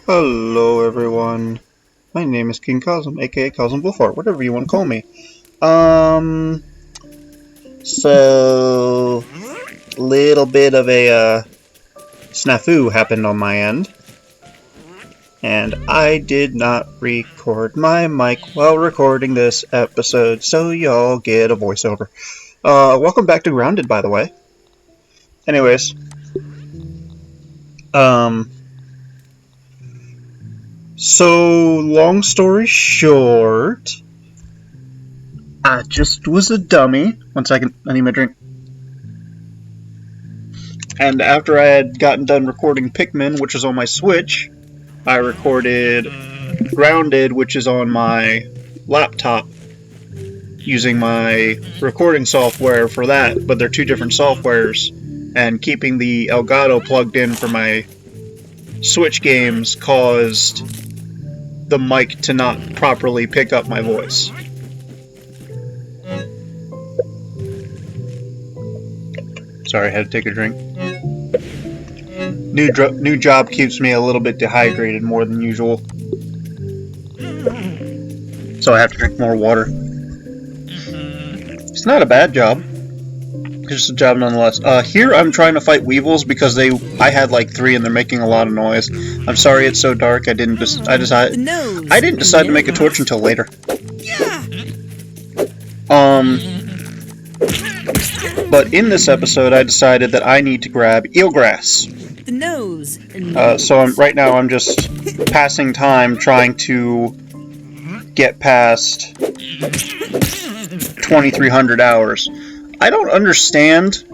Hello everyone, my name is King Kazm, aka Kazm Vulfhart, whatever you want to call me. So, little bit of a, snafu happened on my end, and I did not record my mic while recording this episode, so y'all get a voiceover. Welcome back to Grounded, by the way. Anyways, so long story short, I just was a dummy. 1 second, I need my drink. And after I had gotten done recording Pikmin, which is on my Switch, I recorded Grounded, which is on my laptop, using my recording software for that, but they're two different softwares. And keeping the Elgato plugged in for my Switch games caused the mic to not properly pick up my voice. Sorry, I had to take a drink. New job keeps me a little bit dehydrated more than usual. So I have to drink more water. It's not a bad job. It's just a job nonetheless. Here I'm trying to fight weevils because I had like 3 and they're making a lot of noise. I'm sorry it's so dark. I didn't decide to make a torch until later. But in this episode I decided that I need to grab eelgrass. So right now I'm just passing time trying to get past 2,300 hours. I don't understand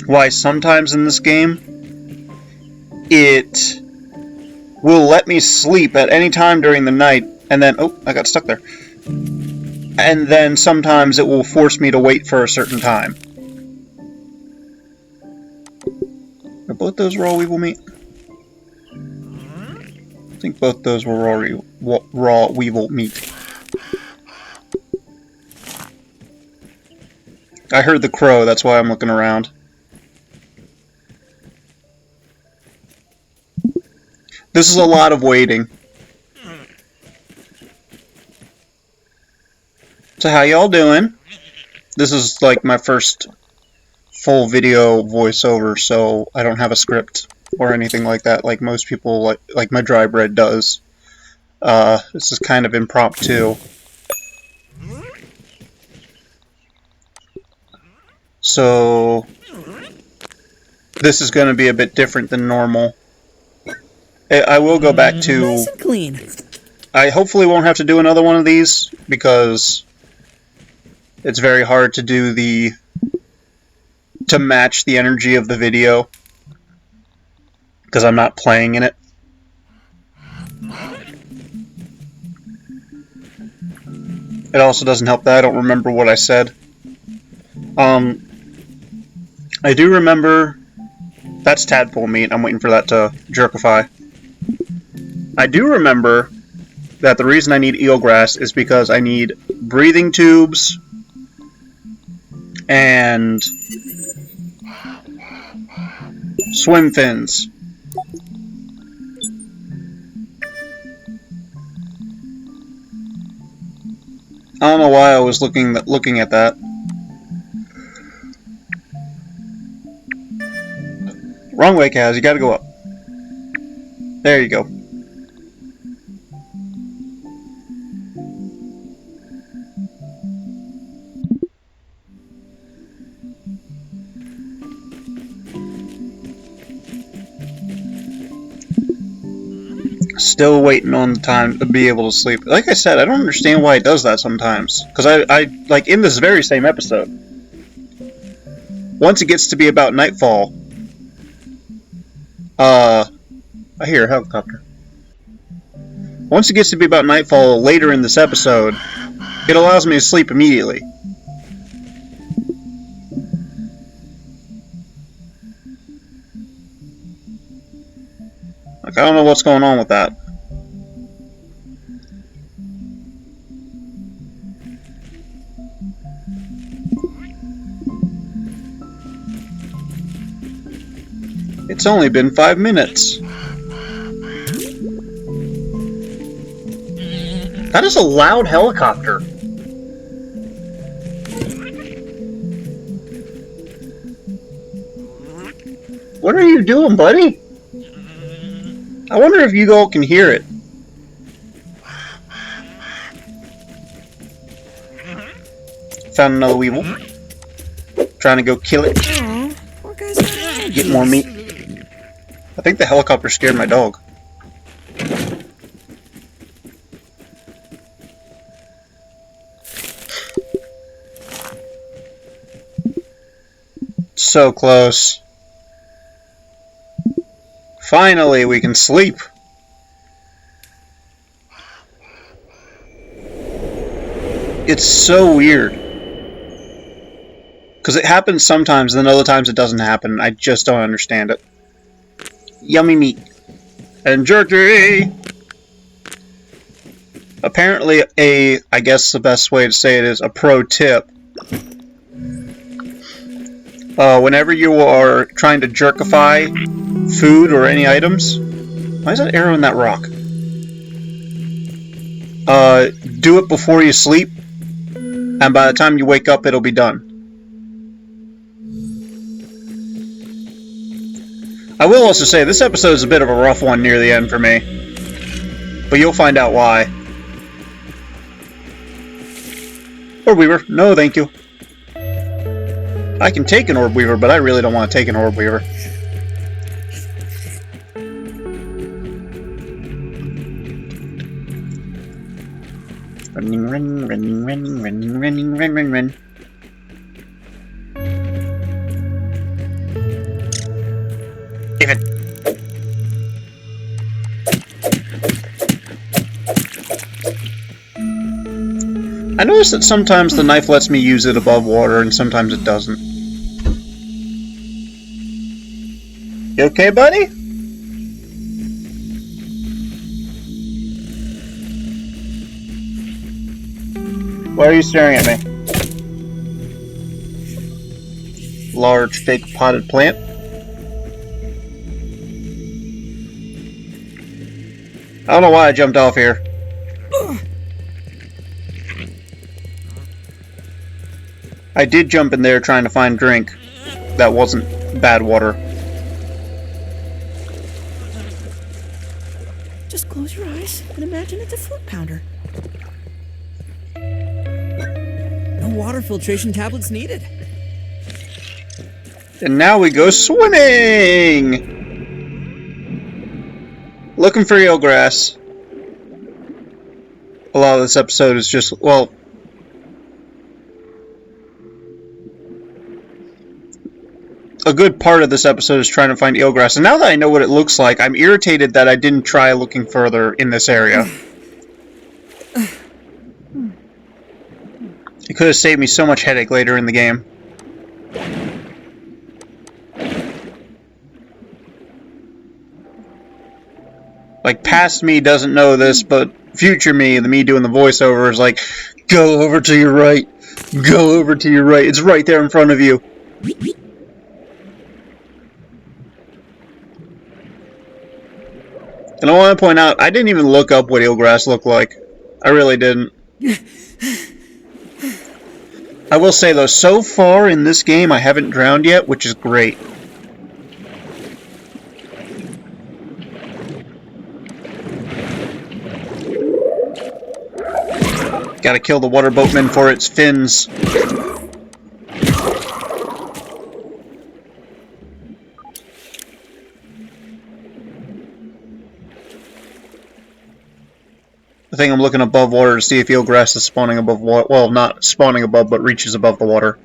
why sometimes in this game it will let me sleep at any time during the night and then, oh, I got stuck there. And then sometimes it will force me to wait for a certain time. Are both those raw weevil meat? I think both those were raw weevil meat. I heard the crow, that's why I'm looking around. This is a lot of waiting. So how y'all doing? This is like my first full video voiceover, so I don't have a script or anything like that like most people like my dry bread does. This is kind of impromptu. So this is going to be a bit different than normal. I will go back to nice and clean. I hopefully won't have to do another one of these because it's very hard to do to match the energy of the video because I'm not playing in it. It also doesn't help that I don't remember what I said. I do remember that's tadpole meat. I'm waiting for that to jerkify. I do remember that the reason I need eelgrass is because I need breathing tubes and swim fins. I don't know why I was looking at that. Wrong way, Kaz. You gotta go up. There you go. Still waiting on the time to be able to sleep. Like I said, I don't understand why it does that sometimes. Because I like in this very same episode, once it gets to be about nightfall, I hear a helicopter. Once it gets to be about nightfall later in this episode, it allows me to sleep immediately. Like, I don't know what's going on with that. It's only been 5 minutes. That is a loud helicopter. What are you doing, buddy? I wonder if you all can hear it. Found another weevil. Trying to go kill it. Get more meat. I think the helicopter scared my dog. So close. Finally, we can sleep. It's so weird. Because it happens sometimes, and then other times it doesn't happen. I just don't understand it. Yummy meat. And jerky! Apparently, I guess the best way to say it is a pro tip. Whenever you are trying to jerkify food or any items... Why is that arrow in that rock? Do it before you sleep, and by the time you wake up, it'll be done. I will also say, this episode is a bit of a rough one near the end for me. But you'll find out why. Orb Weaver. No, thank you. I can take an Orb Weaver, but I really don't want to take an Orb Weaver. Running, running, running, running, running, running, run, run, run. David. I noticed that sometimes the knife lets me use it above water and sometimes it doesn't. You okay, buddy? Why are you staring at me? Large fake potted plant. I don't know why I jumped off here. I did jump in there trying to find drink. That wasn't bad water. Just close your eyes and imagine it's a foot pounder. No water filtration tablets needed. And now we go swimming! Looking for eelgrass. A lot of this episode is just, well... a good part of this episode is trying to find eelgrass. And now that I know what it looks like, I'm irritated that I didn't try looking further in this area. It could have saved me so much headache later in the game. Like, past me doesn't know this, but future me, the me doing the voiceover, is like, go over to your right. Go over to your right. It's right there in front of you. And I want to point out, I didn't even look up what eelgrass looked like. I really didn't. I will say, though, so far in this game, I haven't drowned yet, which is great. Gotta kill the water boatman for its fins. I think I'm looking above water to see if eelgrass is spawning above water. Well, not spawning above, but reaches above the water.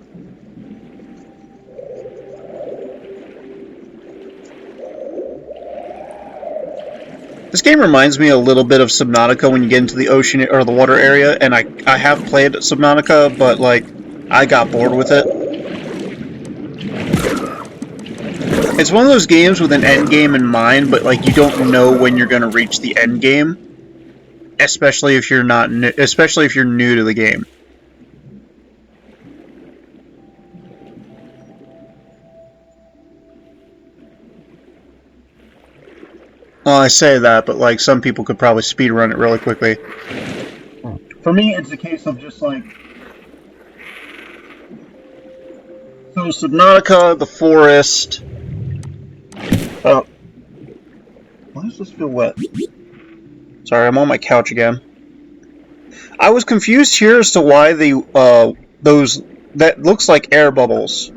This game reminds me a little bit of Subnautica when you get into the ocean or the water area, and I have played Subnautica, but like I got bored with it. It's one of those games with an end game in mind, but like you don't know when you're going to reach the end game. Especially if you're not, especially if you're new to the game. Well, I say that, but like some people could probably speedrun it really quickly. For me, it's a case of just like... So Subnautica, the forest... Oh. Why does this feel wet? Sorry, I'm on my couch again. I was confused here as to why the, those... That looks like air bubbles.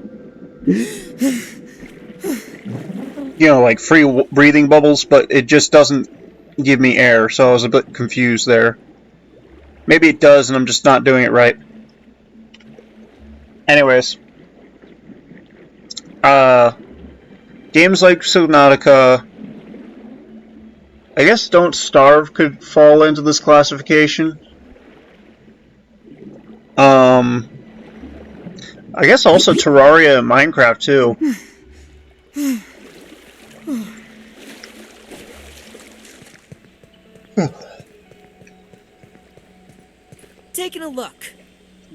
You know, like free breathing bubbles, but it just doesn't give me air, so I was a bit confused there. Maybe it does, and I'm just not doing it right. Anyways. Games like Subnautica... I guess Don't Starve could fall into this classification. I guess also Terraria and Minecraft, too. Taking a look.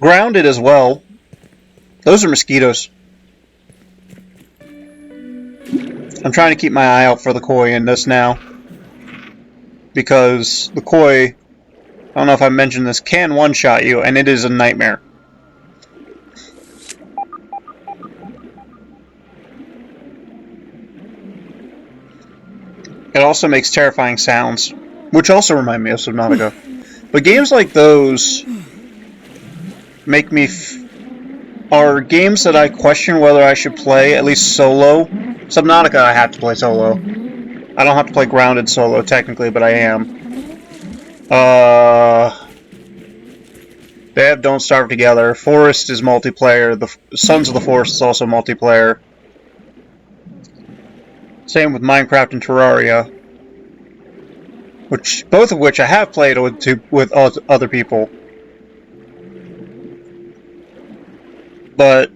Grounded as well. Those are mosquitoes. I'm trying to keep my eye out for the koi in this now. Because the koi, I don't know if I mentioned this, can one-shot you, and it is a nightmare. It also makes terrifying sounds, which also remind me of Subnautica. But games like those make me... are games that I question whether I should play, at least solo. Subnautica I have to play solo. I don't have to play Grounded solo, technically, but I am. They have Don't Starve together. Forest is multiplayer. The Sons of the Forest is also multiplayer. Same with Minecraft and Terraria. Both of which I have played with other people. But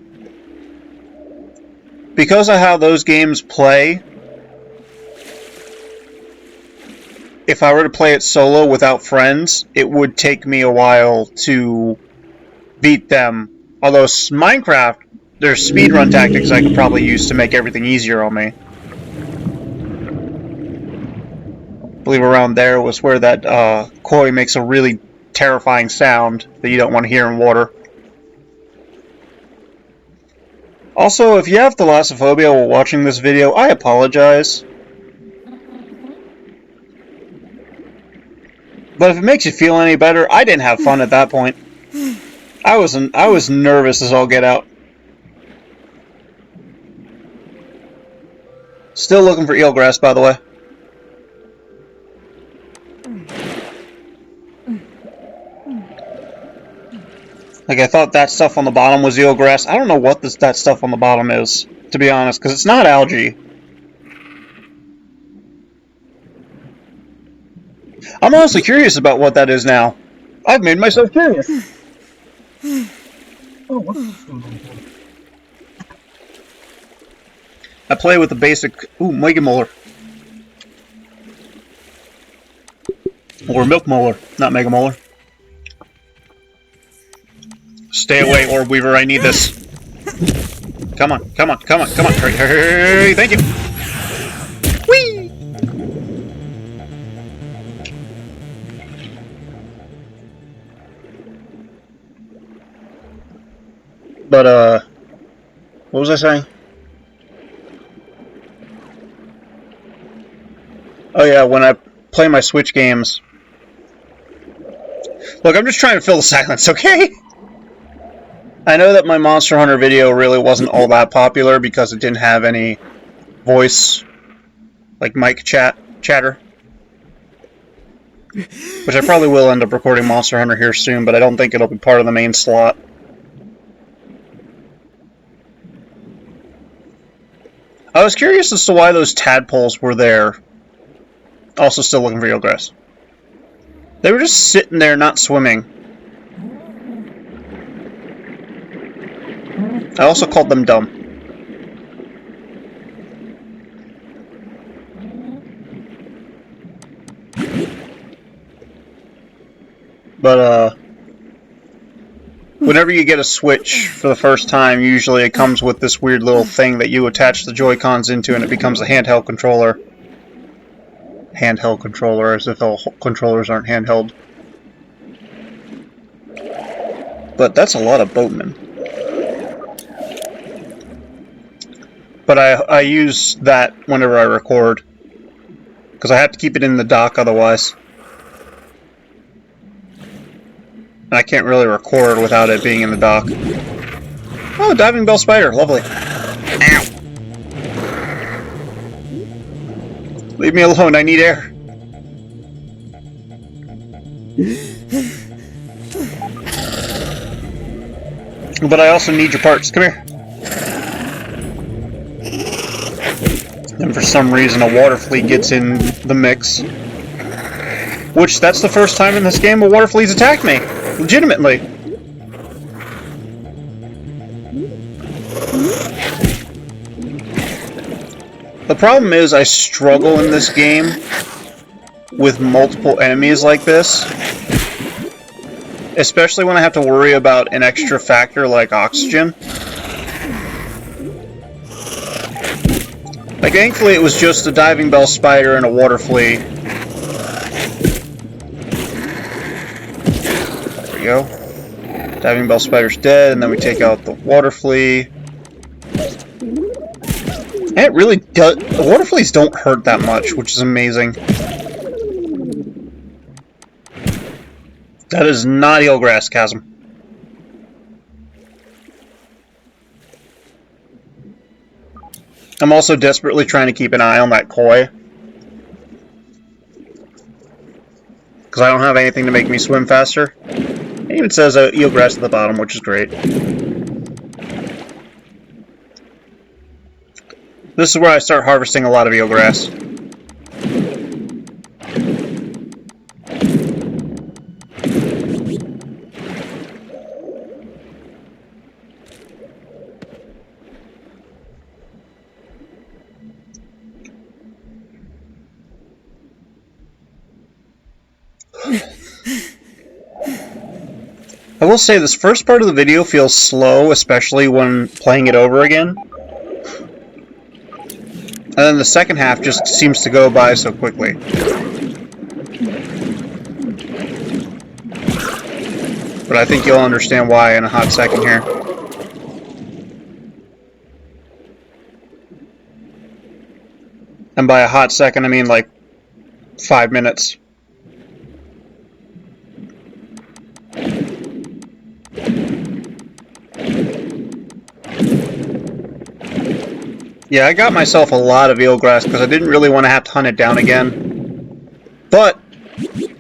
because of how those games play, if I were to play it solo without friends, it would take me a while to beat them. Although Minecraft, there's speedrun tactics I could probably use to make everything easier on me. I believe around there was where that koi makes a really terrifying sound that you don't want to hear in water. Also, if you have thalassophobia while watching this video, I apologize. But if it makes you feel any better, I didn't have fun at that point. I was nervous as all get out. Still looking for eelgrass, by the way. Like, I thought that stuff on the bottom was eelgrass. I don't know what that stuff on the bottom is, to be honest, because it's not algae. I'm honestly curious about what that is now. I've made myself curious. Oh, what's this going on for? I play with the basic... Ooh, Mega Molar. Or Milk Molar, not Mega Molar. Stay away, Orb Weaver, I need this. Come on, come on, come on, come on. Hurry, thank you. Whee! But, what was I saying? Oh yeah, when I play my Switch games... Look, I'm just trying to fill the silence, okay? I know that my Monster Hunter video really wasn't all that popular because it didn't have any voice, like mic chatter. Which I probably will end up recording Monster Hunter here soon, but I don't think it'll be part of the main slot. I was curious as to why those tadpoles were there. Also still looking for eelgrass. They were just sitting there, not swimming. I also called them dumb. But, whenever you get a Switch for the first time, usually it comes with this weird little thing that you attach the Joy-Cons into and it becomes a handheld controller. handheld controller, as if all controllers aren't handheld. But that's a lot of boatmen. But I use that whenever I record, because I have to keep it in the dock otherwise. And I can't really record without it being in the dock. Oh, diving bell spider, lovely. Ow! Leave me alone, I need air. But I also need your parts. Come here. And for some reason a water flea gets in the mix. Which, that's the first time in this game a water flea's attacked me. Legitimately. The problem is I struggle in this game with multiple enemies like this. Especially when I have to worry about an extra factor like oxygen. Like, thankfully it was just a diving bell spider and a water flea. There we go. Diving bell spider's dead, and then we take out the water flea. And it really does... The water fleas don't hurt that much, which is amazing. That is not eelgrass, Kazm. I'm also desperately trying to keep an eye on that koi. Because I don't have anything to make me swim faster. It even says eelgrass at the bottom, which is great. This is where I start harvesting a lot of eelgrass. I will say this first part of the video feels slow, especially when playing it over again. And then the second half just seems to go by so quickly. But I think you'll understand why in a hot second here. And by a hot second, I mean like 5 minutes. Yeah, I got myself a lot of eelgrass because I didn't really want to have to hunt it down again. But,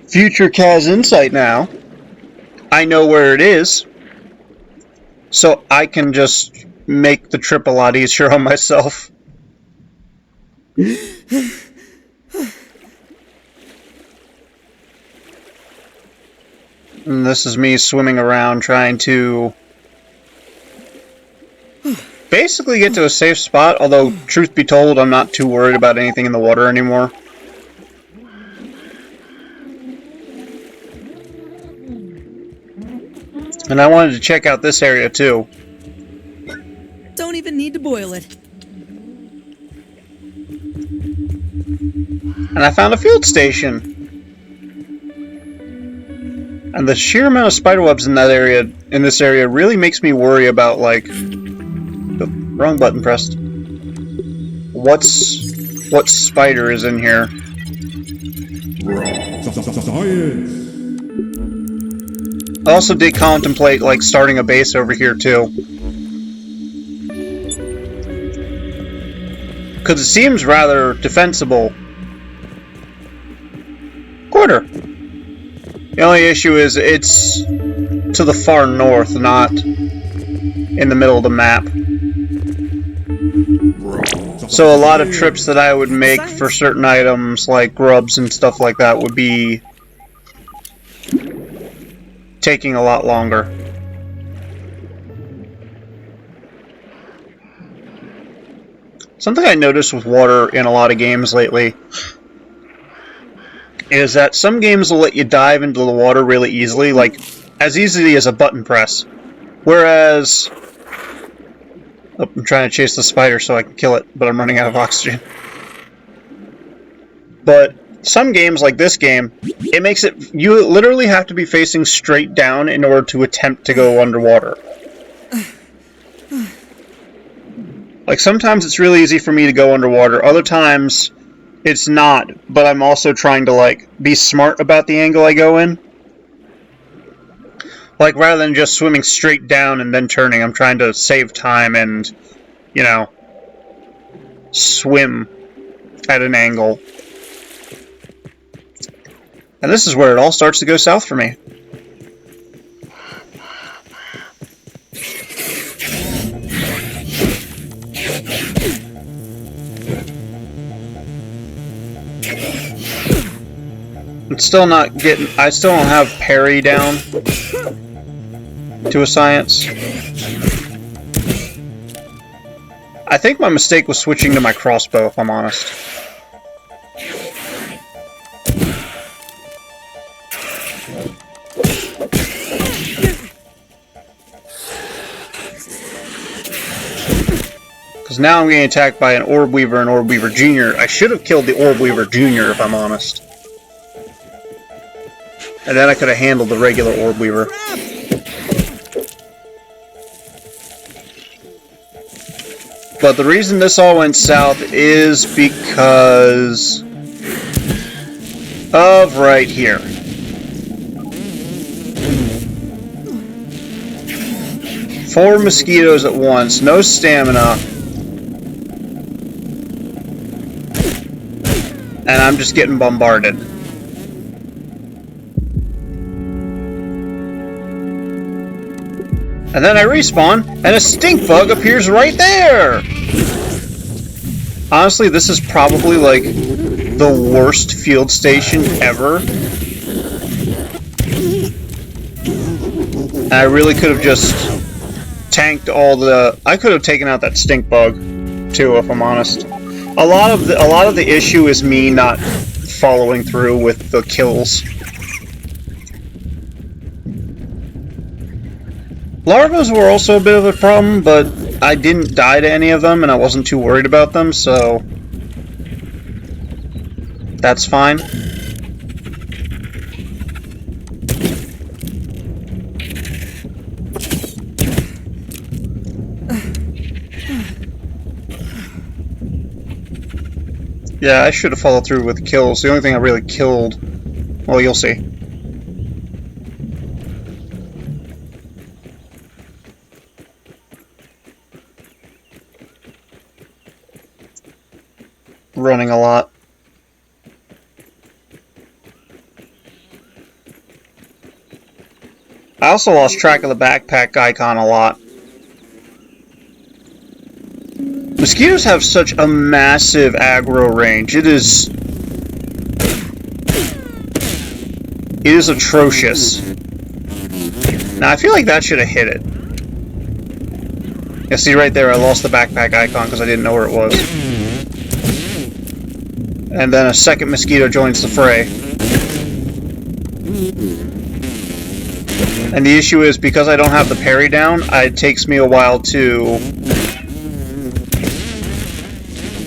future Kaz insight now, I know where it is, so I can just make the trip a lot easier on myself. And this is me swimming around trying to basically get to a safe spot, although, truth be told, I'm not too worried about anything in the water anymore. And I wanted to check out this area, too. Don't even need to boil it. And I found a field station! And the sheer amount of spiderwebs in that area, in this area, really makes me worry about, like... Wrong button pressed. What spider is in here? Science. I also did contemplate, like, starting a base over here, too. Because it seems rather defensible. Quarter! The only issue is it's to the far north, not in the middle of the map. So a lot of trips that I would make for certain items, like grubs and stuff like that, would be taking a lot longer. Something I noticed with water in a lot of games lately is that some games will let you dive into the water really easily, like as easily as a button press. Whereas... Oh, I'm trying to chase the spider so I can kill it, but I'm running out of oxygen. But some games like this game, it makes it... You literally have to be facing straight down in order to attempt to go underwater. Like, sometimes it's really easy for me to go underwater. Other times, it's not. But I'm also trying to, like, be smart about the angle I go in. Like, rather than just swimming straight down and then turning, I'm trying to save time and, you know, swim at an angle. And this is where it all starts to go south for me. I'm still not getting... I still don't have parry down to a science. I think my mistake was switching to my crossbow, if I'm honest. Because now I'm getting attacked by an Orb Weaver and Orb Weaver Jr. I should have killed the Orb Weaver Jr., if I'm honest. And then I could have handled the regular Orb Weaver. But the reason this all went south is because of right here. Four mosquitoes at once, no stamina. And I'm just getting bombarded. And then I respawn, and a stink bug appears right there! Honestly, this is probably, like, the worst field station ever. And I really could have just tanked all the... I could have taken out that stink bug, too, if I'm honest. A lot of the issue is me not following through with the kills. Larvas were also a bit of a problem, but I didn't die to any of them, and I wasn't too worried about them, so that's fine. Yeah, I should have followed through with the kills. The only thing I really killed... Well, you'll see. Running a lot. I also lost track of the backpack icon a lot. Mosquitoes have such a massive aggro range. It is atrocious. Now, I feel like that should have hit it. Yeah, see right there, I lost the backpack icon because I didn't know where it was. And then a second mosquito joins the fray. And the issue is, because I don't have the parry down, it takes me a while to...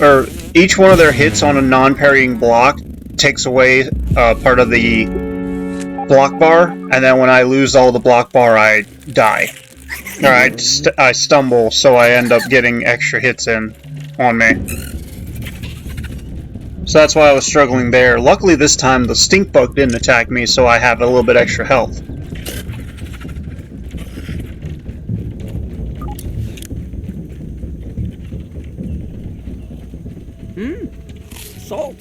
Or, each one of their hits on a non-parrying block takes away part of the block bar, and then when I lose all the block bar, I die. Or I stumble, so I end up getting extra hits in on me. So that's why I was struggling there. Luckily this time the stink bug didn't attack me, so I have a little bit extra health. Salt.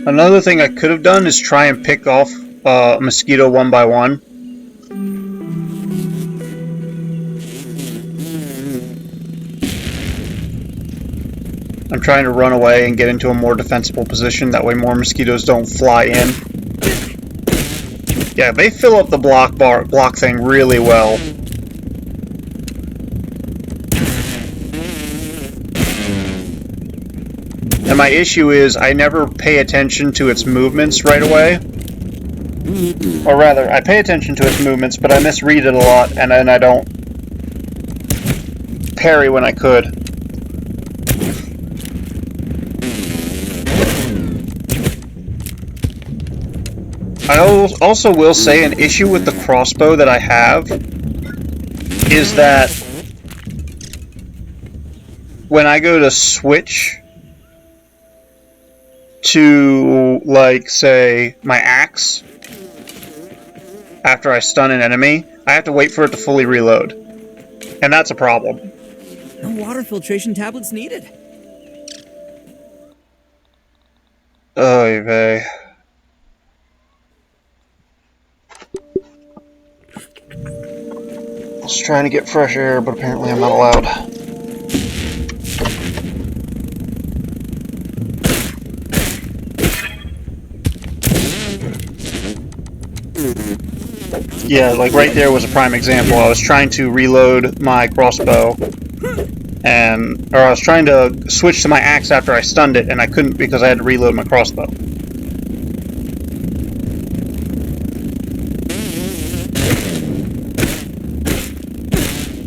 Another thing I could have done is try and pick off a mosquito one by one. I'm trying to run away and get into a more defensible position, that way more mosquitoes don't fly in. Yeah, they fill up the block thing really well. And my issue is I never pay attention to its movements right away. Or rather, I pay attention to its movements, but I misread it a lot, and then I don't parry when I could. I also will say an issue with the crossbow that I have is that when I go to switch to, like, say, my axe, after I stun an enemy, I have to wait for it to fully reload. And that's a problem. No water filtration tablets needed. Oy vey. I was trying to get fresh air, but apparently I'm not allowed. Yeah, like right there was a prime example. I was trying to reload my crossbow, or I was trying to switch to my axe after I stunned it, and I couldn't because I had to reload my crossbow.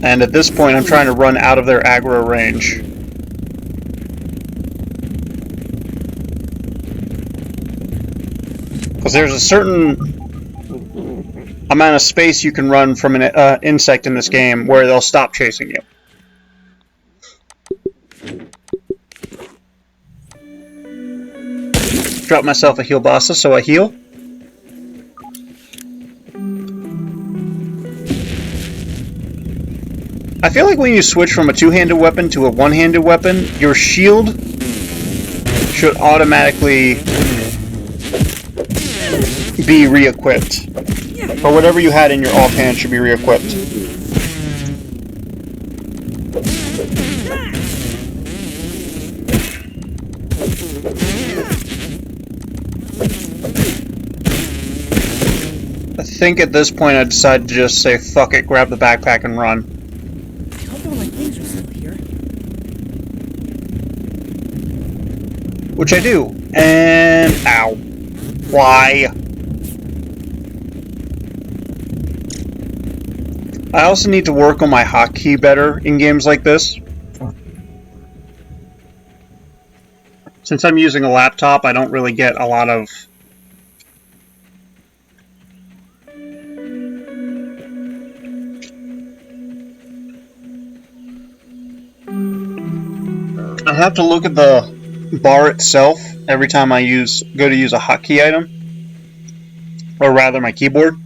And at this point, I'm trying to run out of their aggro range. Because there's a certain amount of space you can run from an insect in this game where they'll stop chasing you. Drop myself a heal bassa, so I heal. I feel like when you switch from a two-handed weapon to a one-handed weapon, your shield should automatically be re-equipped. Or whatever you had in your offhand should be re-equipped. I think at this point I decided to just say fuck it, grab the backpack and run. I hope all my things are still here. Which I do. And ow. Why? I also need to work on my hotkey better in games like this. Since I'm using a laptop, I don't really get a lot of... I have to look at the bar itself every time I go to use a hotkey item. Or rather, my keyboard.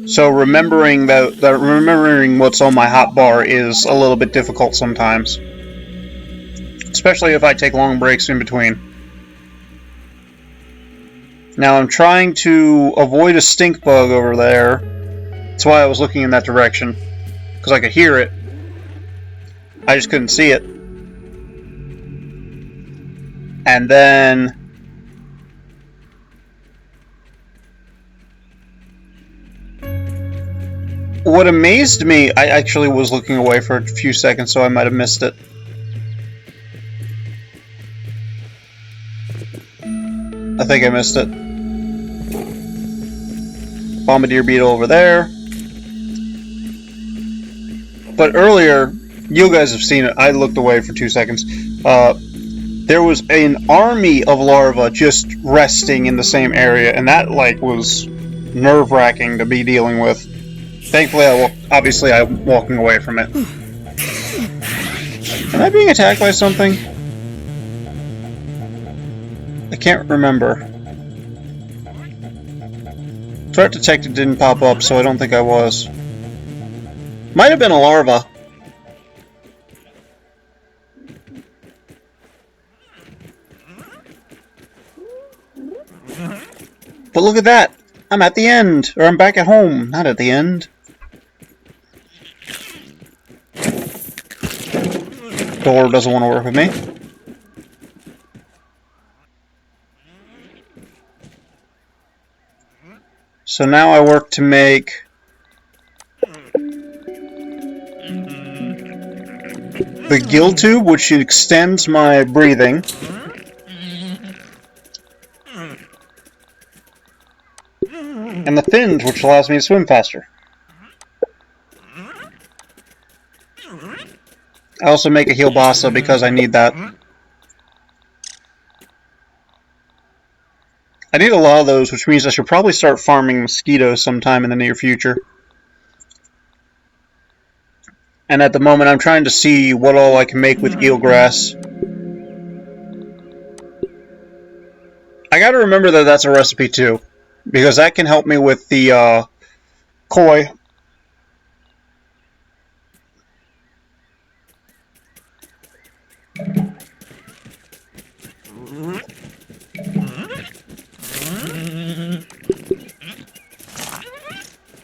So remembering remembering what's on my hotbar is a little bit difficult sometimes, especially if I take long breaks in between. Now I'm trying to avoid a stink bug over there. That's why I was looking in that direction, because I could hear it. I just couldn't see it. And then what amazed me, I actually was looking away for a few seconds, so I might have missed it. I think I missed it. Bombardier beetle over there. But earlier, you guys have seen it, I looked away for 2 seconds. There was an army of larvae just resting in the same area, and that, like, was nerve-wracking to be dealing with. Thankfully, obviously, I'm walking away from it. Am I being attacked by something? I can't remember. Threat detected didn't pop up, so I don't think I was. Might have been a larva. But look at that! I'm at the end! Or I'm back at home, not at the end. Door doesn't want to work with me. So now I work to make the gill tube, which extends my breathing. And the fins, which allows me to swim faster. I also make a Healbasa because I need that. I need a lot of those, which means I should probably start farming mosquitoes sometime in the near future. And at the moment, I'm trying to see what all I can make with eelgrass. I gotta remember that that's a recipe too, because that can help me with the koi.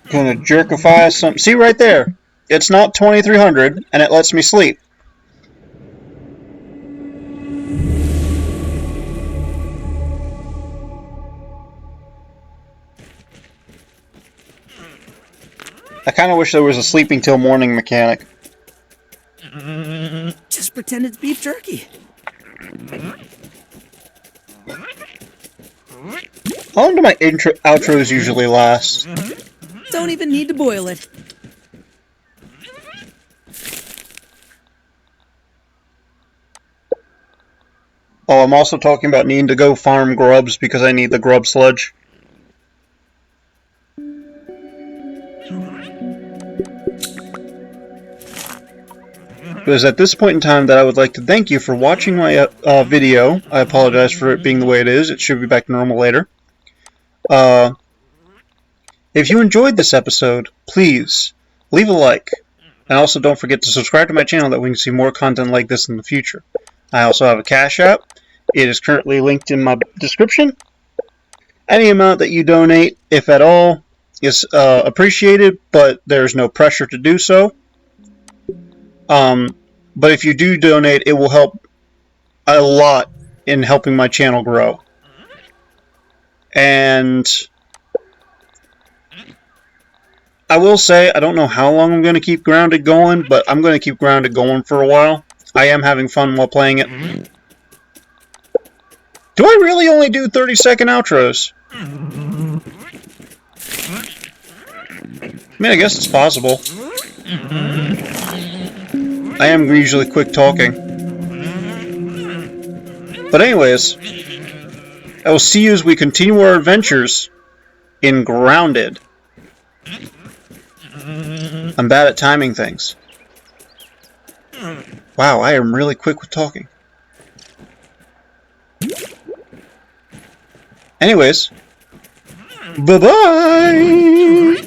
Gonna jerkify some. See right there? It's not 2300, and it lets me sleep. I kind of wish there was a sleeping till morning mechanic. Just pretend it's beef jerky. How long do my outros usually last? Don't even need to boil it. Oh, I'm also talking about needing to go farm grubs because I need the grub sludge. It is at this point in time that I would like to thank you for watching my video. I apologize for it being the way it is. It should be back to normal later. If you enjoyed this episode, please leave a like. And also don't forget to subscribe to my channel that we can see more content like this in the future. I also have a Cash App. It is currently linked in my description. Any amount that you donate, if at all, is appreciated, but there's no pressure to do so. But if you do donate, it will help a lot in helping my channel grow. And I will say, I don't know how long I'm going to keep Grounded going, but I'm going to keep Grounded going for a while. I am having fun while playing it. Do I really only do 30-second outros? I mean, I guess it's possible. I am usually quick talking. But anyways, I will see you as we continue our adventures in Grounded. I'm bad at timing things. Wow, I am really quick with talking. Anyways, bye-bye!